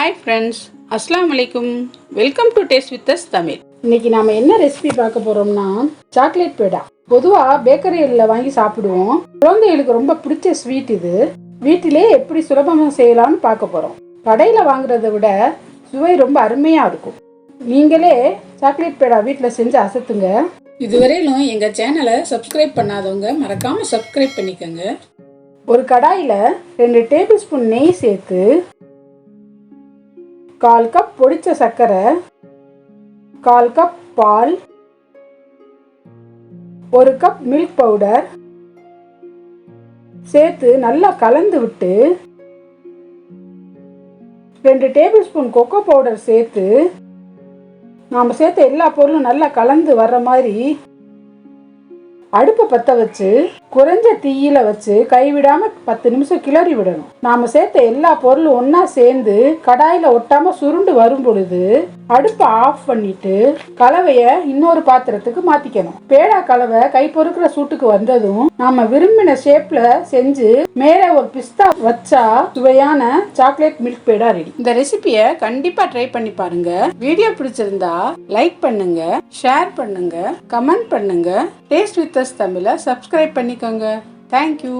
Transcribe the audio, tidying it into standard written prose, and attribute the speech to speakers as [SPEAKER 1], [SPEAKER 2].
[SPEAKER 1] Hi friends, அஸ்ஸலாமு அலைக்கும். Welcome to taste with us Tamil.
[SPEAKER 2] இன்னைக்கு நாம என்ன ரெசிபி பார்க்க போறோம்னா சாக்லேட் பேடா. பொதுவாக பேக்கரியில் வாங்கி சாப்பிடுவோம். குழந்தைகளுக்கு ரொம்ப பிடிச்ச ஸ்வீட் இது. வீட்டிலே எப்படி சுலபமாக செய்யலாம்னு பார்க்க போறோம். கடையில் வாங்குறத விட சுவை ரொம்ப அருமையாக இருக்கும். நீங்களே சாக்லேட் பேடா வீட்டில் செஞ்சு அசத்துங்க.
[SPEAKER 1] இதுவரையிலும் எங்கள் சேனலை சப்ஸ்கிரைப் பண்ணாதவங்க மறக்காமல் சப்ஸ்கிரைப் பண்ணிக்கோங்க.
[SPEAKER 2] ஒரு கடாயில் 2 டேபிள் ஸ்பூன் நெய் சேர்த்து 1/4 கப் பொடிச்ச சர்க்கரை, 1/4 கப் பால், 1 கப் மில்க் பவுடர் சேர்த்து நல்லா கலந்து விட்டு 2 டேபிள் ஸ்பூன் கொக்கோ பவுடர் சேர்த்து நாம் சேர்த்த எல்லா பொருளும் நல்லா கலந்து வர்ற மாதிரி அடுப்பை பற்ற வச்சு குறைஞ்ச தீயில வச்சு கைவிடாம 10 நிமிஷம் கிளறி விடணும். நாம சேர்த்த எல்லா பொருளும் ஒன்னா சேர்ந்து கடாயில ஒட்டாம சுருண்டு வரும் பொழுது அடுப்பை ஆஃப் பண்ணிட்டு கலவைய இன்னொரு பாத்திரத்துக்கு மாத்திக்கணும். பேடா கலவை கை பொறுக்கிற சூட்டுக்கு வந்ததும் நாம விரும்பின ஷேப்ல செஞ்சு மேல ஒரு பிஸ்தா வச்சா சுவையான சாக்லேட் மில்க் பேடா ரெடி.
[SPEAKER 1] இந்த ரெசிபியை கண்டிப்பா ட்ரை பண்ணி பாருங்க. வீடியோ பிடிச்சிருந்தா லைக் பண்ணுங்க, ஷேர் பண்ணுங்க, கமெண்ட் பண்ணுங்க. டேஸ்ட் வித் அஸ் தமிழை சப்ஸ்கிரைப் பண்ணிக்கோங்க. தேங்க்யூ.